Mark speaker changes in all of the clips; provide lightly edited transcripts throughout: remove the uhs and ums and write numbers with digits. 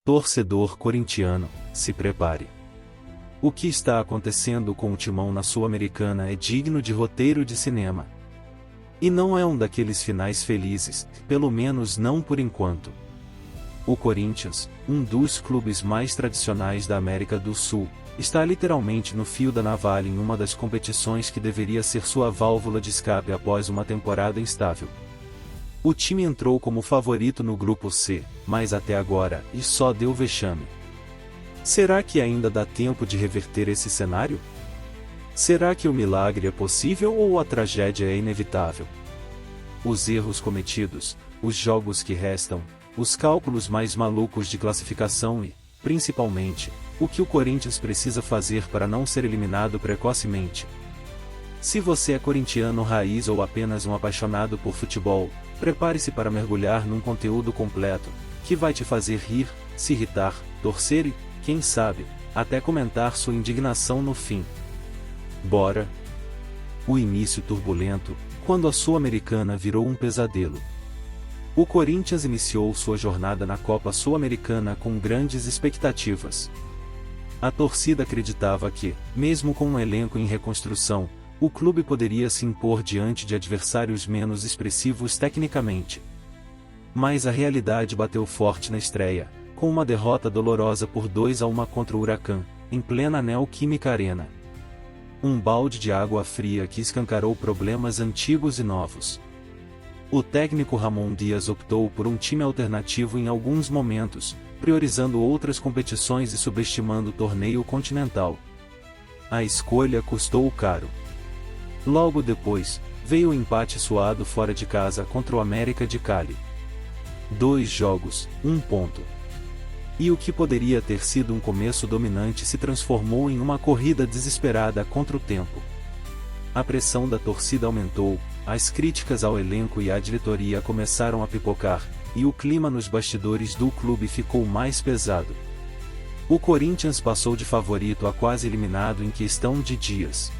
Speaker 1: Torcedor corintiano, se prepare. O que está acontecendo com o Timão na Sul-Americana é digno de roteiro de cinema. E não é um daqueles finais felizes, pelo menos não por enquanto. O Corinthians, um dos clubes mais tradicionais da América do Sul, está literalmente no fio da navalha em uma das competições que deveria ser sua válvula de escape após uma temporada instável. O time entrou como favorito no Grupo C, mas até agora, e só deu vexame. Será que ainda dá tempo de reverter esse cenário? Será que o milagre é possível ou a tragédia é inevitável? Os erros cometidos, os jogos que restam, os cálculos mais malucos de classificação e, principalmente, o que o Corinthians precisa fazer para não ser eliminado precocemente. Se você é corintiano raiz ou apenas um apaixonado por futebol, prepare-se para mergulhar num conteúdo completo, que vai te fazer rir, se irritar, torcer e, quem sabe, até comentar sua indignação no fim. Bora! O início turbulento, quando a Sul-Americana virou um pesadelo. O Corinthians iniciou sua jornada na Copa Sul-Americana com grandes expectativas. A torcida acreditava que, mesmo com um elenco em reconstrução, o clube poderia se impor diante de adversários menos expressivos tecnicamente. Mas a realidade bateu forte na estreia, com uma derrota dolorosa por 2-1 contra o Huracan, em plena Neoquímica Arena. Um balde de água fria que escancarou problemas antigos e novos. O técnico Ramon Dias optou por um time alternativo em alguns momentos, priorizando outras competições e subestimando o torneio continental. A escolha custou caro. Logo depois, veio o empate suado fora de casa contra o América de Cali. 2 jogos, 1 ponto. E o que poderia ter sido um começo dominante se transformou em uma corrida desesperada contra o tempo. A pressão da torcida aumentou, as críticas ao elenco e à diretoria começaram a pipocar, e o clima nos bastidores do clube ficou mais pesado. O Corinthians passou de favorito a quase eliminado em questão de dias.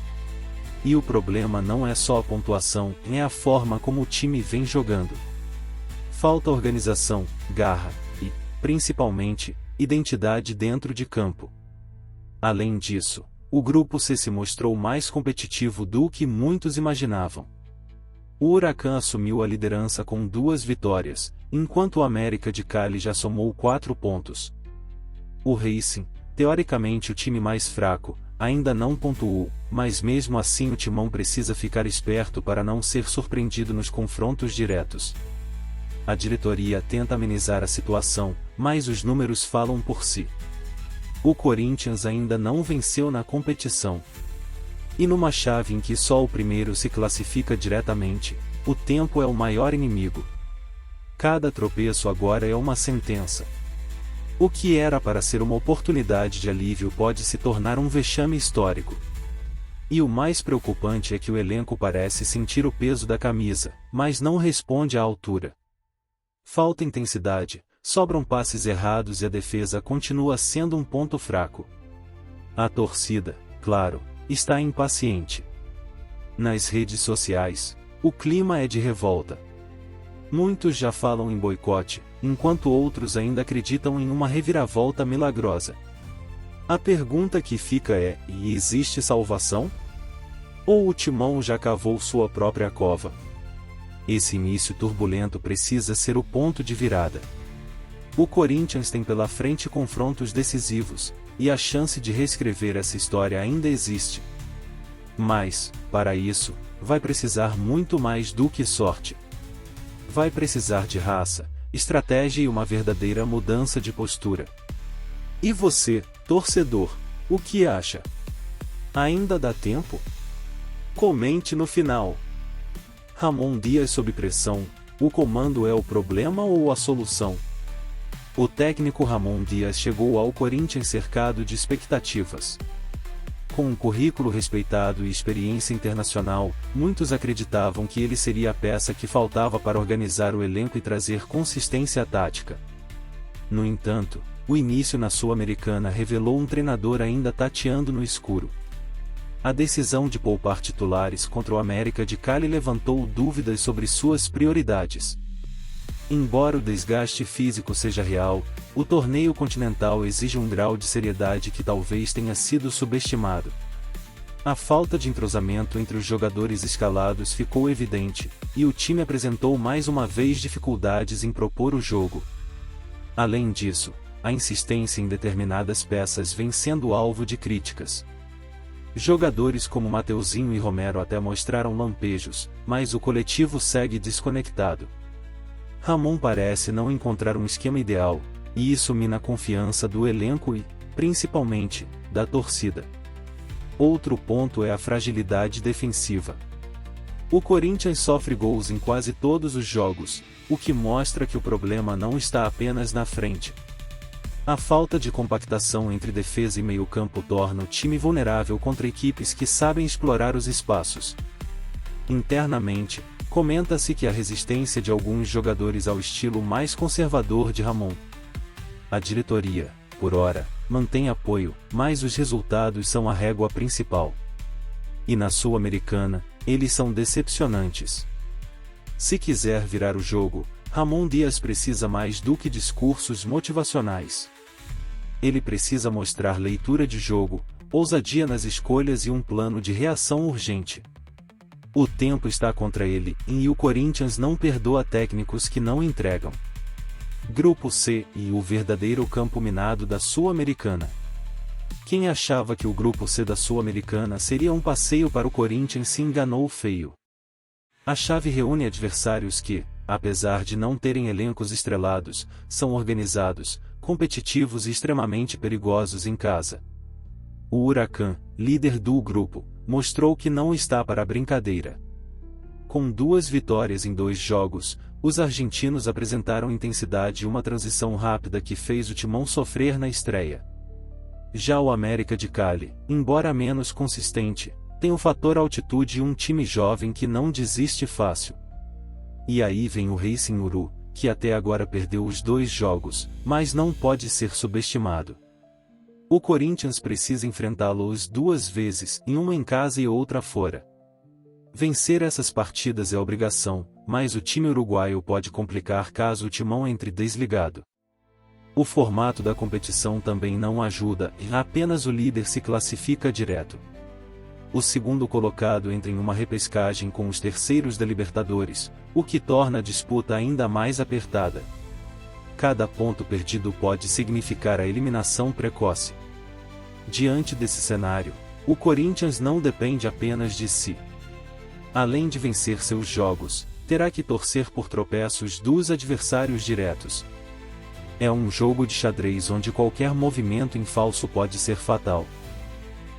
Speaker 1: E o problema não é só a pontuação, é a forma como o time vem jogando. Falta organização, garra e, principalmente, identidade dentro de campo. Além disso, o Grupo C se mostrou mais competitivo do que muitos imaginavam. O Huracan assumiu a liderança com 2 vitórias, enquanto o América de Cali já somou 4 pontos. O Racing, teoricamente o time mais fraco, ainda não pontuou, mas mesmo assim o Timão precisa ficar esperto para não ser surpreendido nos confrontos diretos. A diretoria tenta amenizar a situação, mas os números falam por si. O Corinthians ainda não venceu na competição. E numa chave em que só o primeiro se classifica diretamente, o tempo é o maior inimigo. Cada tropeço agora é uma sentença. O que era para ser uma oportunidade de alívio pode se tornar um vexame histórico. E o mais preocupante é que o elenco parece sentir o peso da camisa, mas não responde à altura. Falta intensidade, sobram passes errados e a defesa continua sendo um ponto fraco. A torcida, claro, está impaciente. Nas redes sociais, o clima é de revolta. Muitos já falam em boicote, enquanto outros ainda acreditam em uma reviravolta milagrosa. A pergunta que fica é: e existe salvação? Ou o Timão já cavou sua própria cova? Esse início turbulento precisa ser o ponto de virada. O Corinthians tem pela frente confrontos decisivos, e a chance de reescrever essa história ainda existe. Mas, para isso, vai precisar muito mais do que sorte. Vai precisar de raça, estratégia e uma verdadeira mudança de postura. E você, torcedor, o que acha? Ainda dá tempo? Comente no final. Ramon Dias sob pressão, o comando é o problema ou a solução? O técnico Ramon Dias chegou ao Corinthians cercado de expectativas. Com um currículo respeitado e experiência internacional, muitos acreditavam que ele seria a peça que faltava para organizar o elenco e trazer consistência tática. No entanto, o início na Sul-Americana revelou um treinador ainda tateando no escuro. A decisão de poupar titulares contra o América de Cali levantou dúvidas sobre suas prioridades. Embora o desgaste físico seja real, O torneio continental exige um grau de seriedade que talvez tenha sido subestimado. A falta de entrosamento entre os jogadores escalados ficou evidente, e o time apresentou mais uma vez dificuldades em propor o jogo. Além disso, a insistência em determinadas peças vem sendo alvo de críticas. Jogadores como Mateuzinho e Romero até mostraram lampejos, mas o coletivo segue desconectado. Ramon parece não encontrar um esquema ideal, e isso mina a confiança do elenco e, principalmente, da torcida. Outro ponto é a fragilidade defensiva. O Corinthians sofre gols em quase todos os jogos, o que mostra que o problema não está apenas na frente. A falta de compactação entre defesa e meio-campo torna o time vulnerável contra equipes que sabem explorar os espaços. Internamente, comenta-se que a resistência de alguns jogadores ao estilo mais conservador de Ramon. A diretoria, por ora, mantém apoio, mas os resultados são a régua principal. E na Sul-Americana, eles são decepcionantes. Se quiser virar o jogo, Ramon Dias precisa mais do que discursos motivacionais. Ele precisa mostrar leitura de jogo, ousadia nas escolhas e um plano de reação urgente. O tempo está contra ele, e o Corinthians não perdoa técnicos que não entregam. Grupo C e o verdadeiro campo minado da Sul-Americana. Quem achava que o Grupo C da Sul-Americana seria um passeio para o Corinthians se enganou feio. A chave reúne adversários que, apesar de não terem elencos estrelados, são organizados, competitivos e extremamente perigosos em casa. O Huracan, líder do grupo, mostrou que não está para brincadeira. Com 2 vitórias em 2 jogos, os argentinos apresentaram intensidade e uma transição rápida que fez o timão sofrer na estreia. Já o América de Cali, embora menos consistente, tem o fator altitude e um time jovem que não desiste fácil. E aí vem o Racing Uru, que até agora perdeu os 2 jogos, mas não pode ser subestimado. O Corinthians precisa enfrentá-los 2 vezes, uma em casa e outra fora. Vencer essas partidas é obrigação, mas o time uruguaio pode complicar caso o timão entre desligado. O formato da competição também não ajuda, e apenas o líder se classifica direto. O segundo colocado entra em uma repescagem com os terceiros da Libertadores, o que torna a disputa ainda mais apertada. Cada ponto perdido pode significar a eliminação precoce. Diante desse cenário, o Corinthians não depende apenas de si. Além de vencer seus jogos, terá que torcer por tropeços dos adversários diretos. É um jogo de xadrez onde qualquer movimento em falso pode ser fatal.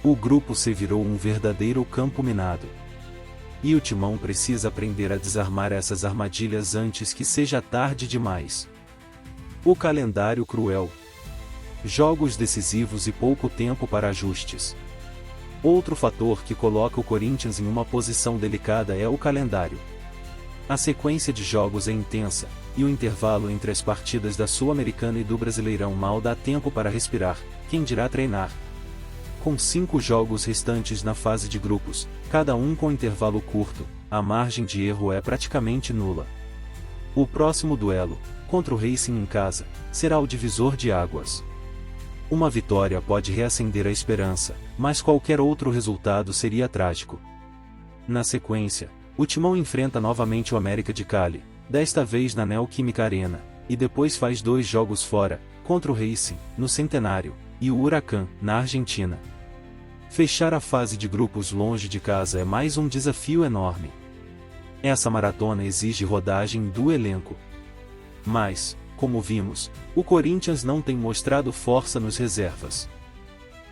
Speaker 1: O Grupo C virou um verdadeiro campo minado. E o timão precisa aprender a desarmar essas armadilhas antes que seja tarde demais. O calendário cruel. Jogos decisivos e pouco tempo para ajustes. Outro fator que coloca o Corinthians em uma posição delicada é o calendário. A sequência de jogos é intensa, e o intervalo entre as partidas da Sul-Americana e do Brasileirão mal dá tempo para respirar, quem dirá treinar. Com 5 jogos restantes na fase de grupos, cada um com intervalo curto, a margem de erro é praticamente nula. O próximo duelo, contra o Racing em casa, será o divisor de águas. Uma vitória pode reacender a esperança, mas qualquer outro resultado seria trágico. Na sequência, o timão enfrenta novamente o América de Cali, desta vez na Neoquímica Arena, e depois faz 2 jogos fora, contra o Racing, no Centenário, e o Huracan, na Argentina. Fechar a fase de grupos longe de casa é mais um desafio enorme. Essa maratona exige rodagem do elenco. Mas, como vimos, o Corinthians não tem mostrado força nos reservas.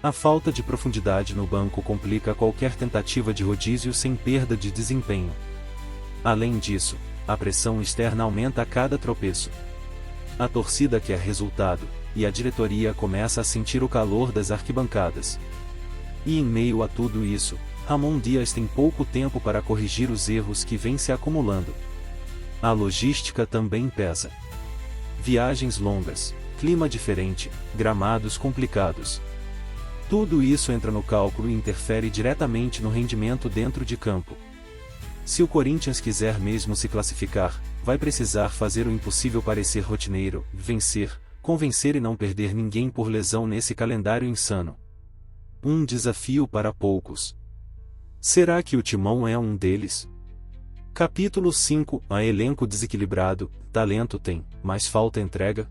Speaker 1: A falta de profundidade no banco complica qualquer tentativa de rodízio sem perda de desempenho. Além disso, a pressão externa aumenta a cada tropeço. A torcida quer resultado, e a diretoria começa a sentir o calor das arquibancadas. E em meio a tudo isso, Ramon Dias tem pouco tempo para corrigir os erros que vêm se acumulando. A logística também pesa. Viagens longas, clima diferente, gramados complicados. Tudo isso entra no cálculo e interfere diretamente no rendimento dentro de campo. Se o Corinthians quiser mesmo se classificar, vai precisar fazer o impossível parecer rotineiro, vencer, convencer e não perder ninguém por lesão nesse calendário insano. Um desafio para poucos. Será que o Timão é um deles? Capítulo 5. A elenco desequilibrado, talento tem, mas falta entrega?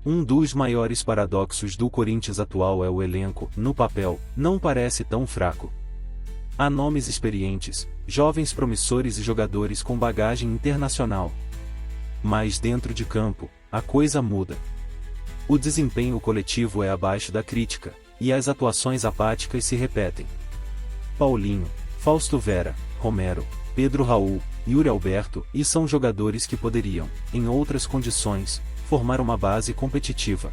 Speaker 1: Um dos maiores paradoxos do Corinthians atual é o elenco, no papel, não parece tão fraco. Há nomes experientes, jovens promissores e jogadores com bagagem internacional. Mas dentro de campo, a coisa muda. O desempenho coletivo é abaixo da crítica, e as atuações apáticas se repetem. Paulinho, Fausto Vera, Romero, Pedro Raul, Yuri Alberto e são jogadores que poderiam, em outras condições, formar uma base competitiva.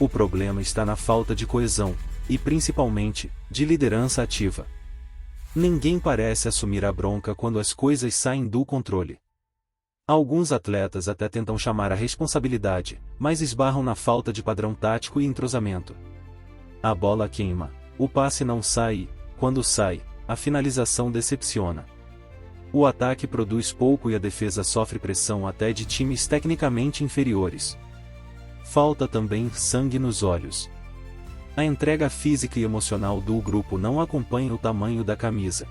Speaker 1: O problema está na falta de coesão, e principalmente, de liderança ativa. Ninguém parece assumir a bronca quando as coisas saem do controle. Alguns atletas até tentam chamar a responsabilidade, mas esbarram na falta de padrão tático e entrosamento. A bola queima, o passe não sai e, quando sai, a finalização decepciona. O ataque produz pouco e a defesa sofre pressão até de times tecnicamente inferiores. Falta também sangue nos olhos. A entrega física e emocional do grupo não acompanha o tamanho da camisa.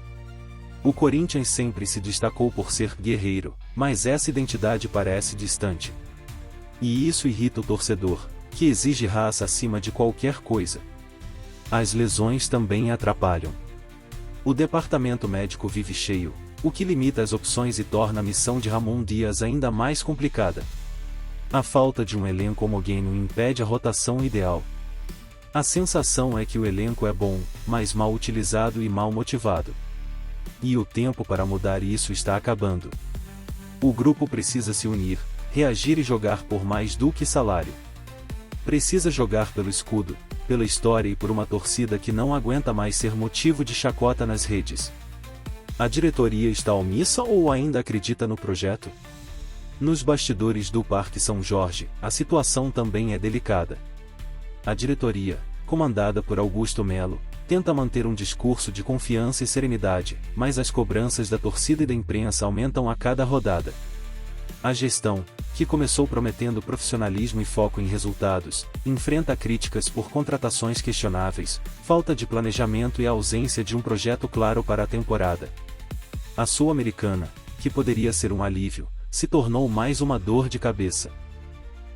Speaker 1: O Corinthians sempre se destacou por ser guerreiro, mas essa identidade parece distante. E isso irrita o torcedor, que exige raça acima de qualquer coisa. As lesões também atrapalham. O departamento médico vive cheio, o que limita as opções e torna a missão de Ramon Dias ainda mais complicada. A falta de um elenco homogêneo impede a rotação ideal. A sensação é que o elenco é bom, mas mal utilizado e mal motivado. E o tempo para mudar isso está acabando. O grupo precisa se unir, reagir e jogar por mais do que salário. Precisa jogar pelo escudo, pela história e por uma torcida que não aguenta mais ser motivo de chacota nas redes. A diretoria está omissa ou ainda acredita no projeto? Nos bastidores do Parque São Jorge, a situação também é delicada. A diretoria, comandada por Augusto Melo, tenta manter um discurso de confiança e serenidade, mas as cobranças da torcida e da imprensa aumentam a cada rodada. A gestão, que começou prometendo profissionalismo e foco em resultados, enfrenta críticas por contratações questionáveis, falta de planejamento e a ausência de um projeto claro para a temporada. A Sul-Americana, que poderia ser um alívio, se tornou mais uma dor de cabeça.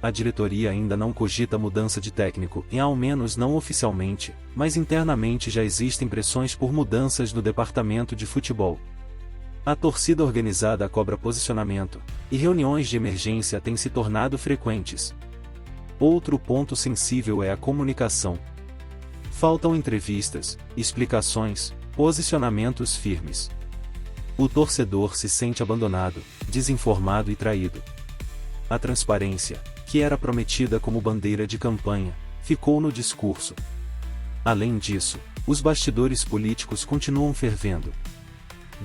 Speaker 1: A diretoria ainda não cogita mudança de técnico e ao menos não oficialmente, mas internamente já existem pressões por mudanças no departamento de futebol. A torcida organizada cobra posicionamento, e reuniões de emergência têm se tornado frequentes. Outro ponto sensível é a comunicação. Faltam entrevistas, explicações, posicionamentos firmes. O torcedor se sente abandonado, desinformado e traído. A transparência, que era prometida como bandeira de campanha, ficou no discurso. Além disso, os bastidores políticos continuam fervendo.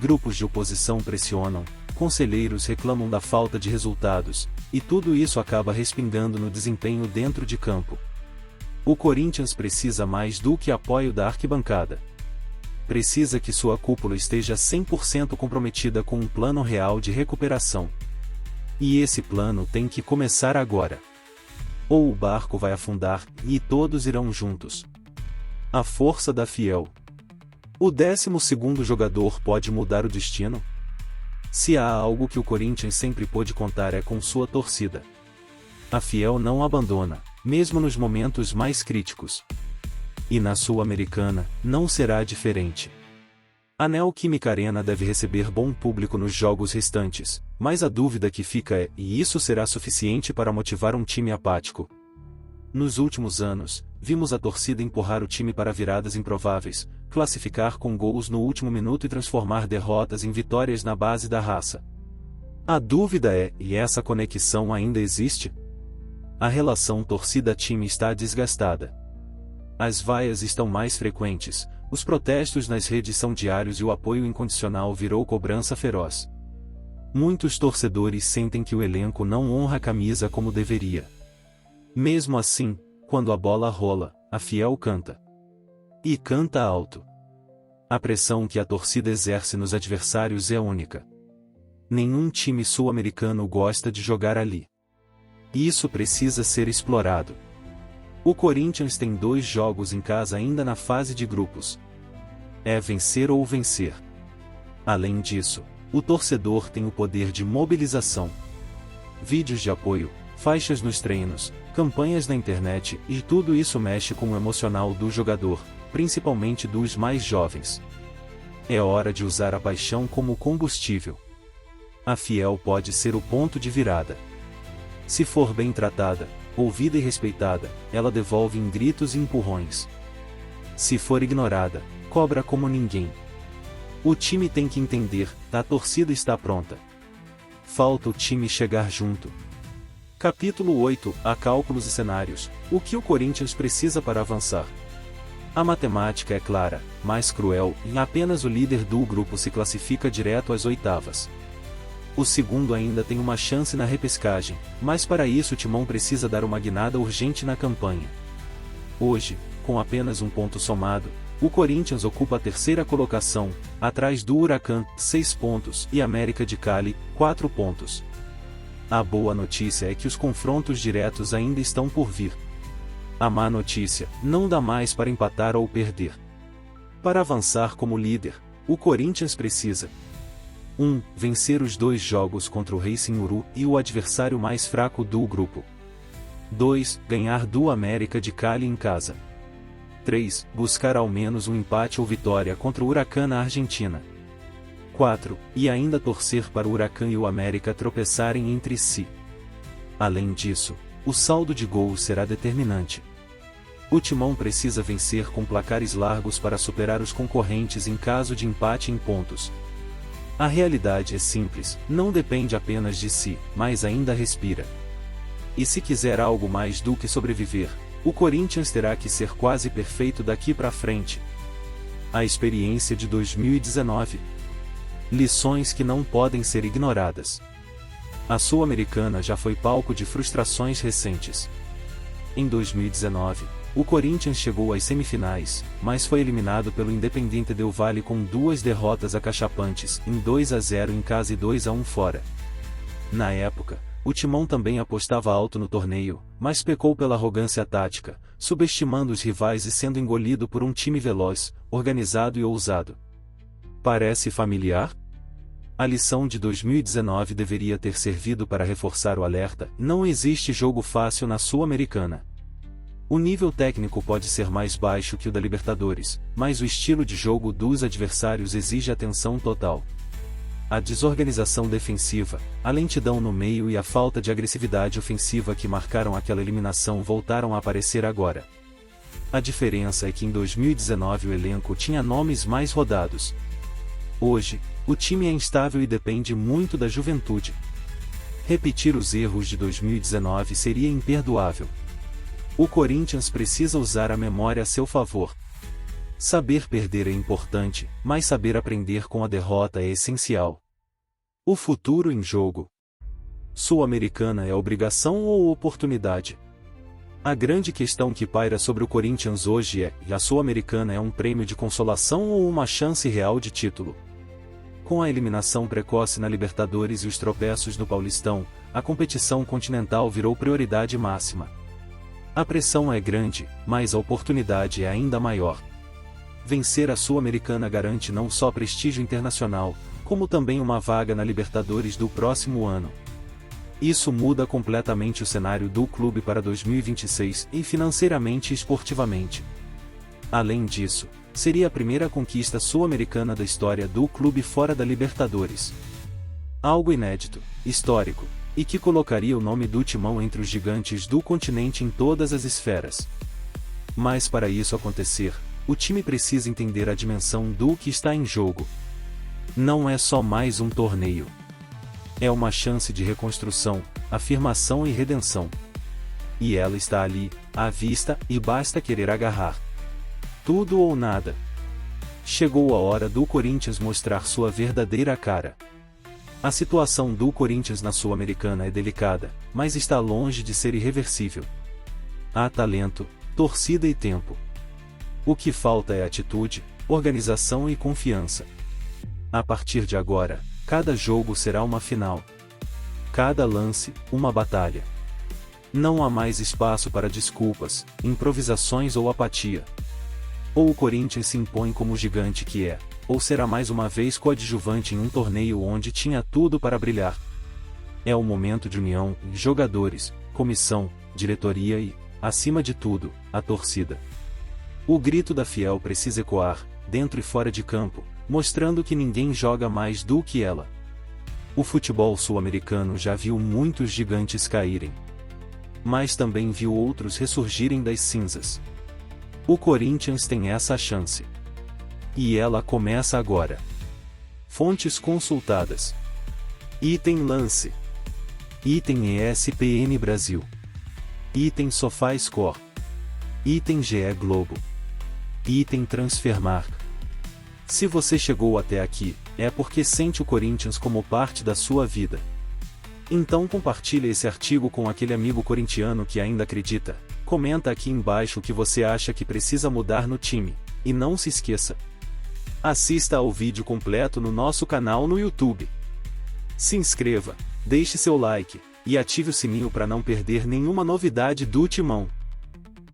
Speaker 1: Grupos de oposição pressionam, conselheiros reclamam da falta de resultados, e tudo isso acaba respingando no desempenho dentro de campo. O Corinthians precisa mais do que apoio da arquibancada. Precisa que sua cúpula esteja 100% comprometida com um plano real de recuperação. E esse plano tem que começar agora. Ou o barco vai afundar, e todos irão juntos. A força da Fiel. O 12º jogador pode mudar o destino? Se há algo que o Corinthians sempre pôde contar é com sua torcida. A Fiel não abandona, mesmo nos momentos mais críticos. E na Sul-Americana, não será diferente. A Neoquímica Arena deve receber bom público nos jogos restantes, mas a dúvida que fica é, e isso será suficiente para motivar um time apático? Nos últimos anos, vimos a torcida empurrar o time para viradas improváveis, classificar com gols no último minuto e transformar derrotas em vitórias na base da raça. A dúvida é, e essa conexão ainda existe? A relação torcida-time está desgastada. As vaias estão mais frequentes, os protestos nas redes são diários e o apoio incondicional virou cobrança feroz. Muitos torcedores sentem que o elenco não honra a camisa como deveria. Mesmo assim, quando a bola rola, a Fiel canta. E canta alto. A pressão que a torcida exerce nos adversários é única. Nenhum time sul-americano gosta de jogar ali. E isso precisa ser explorado. O Corinthians tem 2 jogos em casa ainda na fase de grupos. É vencer ou vencer. Além disso, o torcedor tem o poder de mobilização. Vídeos de apoio, faixas nos treinos, campanhas na internet e tudo isso mexe com o emocional do jogador, principalmente dos mais jovens. É hora de usar a paixão como combustível. A Fiel pode ser o ponto de virada. Se for bem tratada, ouvida e respeitada, ela devolve em gritos e empurrões. Se for ignorada, cobra como ninguém. O time tem que entender, a torcida está pronta. Falta o time chegar junto. Capítulo 8, Há cálculos e cenários, o que o Corinthians precisa para avançar. A matemática é clara, mais cruel, e apenas o líder do grupo se classifica direto às oitavas. O segundo ainda tem uma chance na repescagem, mas para isso o Timão precisa dar uma guinada urgente na campanha. Hoje, com apenas um ponto somado, o Corinthians ocupa a 3ª colocação, atrás do Huracan, 6 pontos, e América de Cali, 4 pontos. A boa notícia é que os confrontos diretos ainda estão por vir. A má notícia, não dá mais para empatar ou perder. Para avançar como líder, o Corinthians precisa 1. Vencer os 2 jogos contra o Racing Uru e o adversário mais fraco do grupo. 2. Ganhar do América de Cali em casa. 3. Buscar ao menos um empate ou vitória contra o Huracan na Argentina. 4. E ainda torcer para o Huracan e o América tropeçarem entre si. Além disso, o saldo de gols será determinante. O Timão precisa vencer com placares largos para superar os concorrentes em caso de empate em pontos. A realidade é simples, não depende apenas de si, mas ainda respira. E se quiser algo mais do que sobreviver, o Corinthians terá que ser quase perfeito daqui para frente. A experiência de 2019. Lições que não podem ser ignoradas. A Sul-Americana já foi palco de frustrações recentes. Em 2019, o Corinthians chegou às semifinais, mas foi eliminado pelo Independiente del Valle com 2 derrotas acachapantes, em 2-0 em casa e 2-1 fora. Na época, o Timão também apostava alto no torneio, mas pecou pela arrogância tática, subestimando os rivais e sendo engolido por um time veloz, organizado e ousado. Parece familiar? A lição de 2019 deveria ter servido para reforçar o alerta: não existe jogo fácil na Sul-Americana. O nível técnico pode ser mais baixo que o da Libertadores, mas o estilo de jogo dos adversários exige atenção total. A desorganização defensiva, a lentidão no meio e a falta de agressividade ofensiva que marcaram aquela eliminação voltaram a aparecer agora. A diferença é que em 2019 o elenco tinha nomes mais rodados. Hoje, o time é instável e depende muito da juventude. Repetir os erros de 2019 seria imperdoável. O Corinthians precisa usar a memória a seu favor. Saber perder é importante, mas saber aprender com a derrota é essencial. O futuro em jogo. Sul-Americana é obrigação ou oportunidade? A grande questão que paira sobre o Corinthians hoje é: a Sul-Americana é um prêmio de consolação ou uma chance real de título? Com a eliminação precoce na Libertadores e os tropeços no Paulistão, a competição continental virou prioridade máxima. A pressão é grande, mas a oportunidade é ainda maior. Vencer a Sul-Americana garante não só prestígio internacional, como também uma vaga na Libertadores do próximo ano. Isso muda completamente o cenário do clube para 2026, e financeiramente e esportivamente. Além disso, seria a primeira conquista sul-americana da história do clube fora da Libertadores. Algo inédito, histórico, e que colocaria o nome do Timão entre os gigantes do continente em todas as esferas. Mas para isso acontecer, o time precisa entender a dimensão do que está em jogo. Não é só mais um torneio. É uma chance de reconstrução, afirmação e redenção. E ela está ali, à vista, e basta querer agarrar. Tudo ou nada. Chegou a hora do Corinthians mostrar sua verdadeira cara. A situação do Corinthians na Sul-Americana é delicada, mas está longe de ser irreversível. Há talento, torcida e tempo. O que falta é atitude, organização e confiança. A partir de agora, cada jogo será uma final. Cada lance, uma batalha. Não há mais espaço para desculpas, improvisações ou apatia. Ou o Corinthians se impõe como o gigante que é, ou será mais uma vez coadjuvante em um torneio onde tinha tudo para brilhar. É o momento de união, jogadores, comissão, diretoria e, acima de tudo, a torcida. O grito da fiel precisa ecoar, dentro e fora de campo, mostrando que ninguém joga mais do que ela. O futebol sul-americano já viu muitos gigantes caírem, mas também viu outros ressurgirem das cinzas. O Corinthians tem essa chance. E ela começa agora. Fontes consultadas. Item lance. Item ESPN Brasil. Item SofaScore. Item GE Globo. Item Transfermarkt. Se você chegou até aqui, é porque sente o Corinthians como parte da sua vida. Então compartilhe esse artigo com aquele amigo corintiano que ainda acredita. Comenta aqui embaixo o que você acha que precisa mudar no time. E não se esqueça. Assista ao vídeo completo no nosso canal no YouTube. Se inscreva, deixe seu like, e ative o sininho para não perder nenhuma novidade do Timão.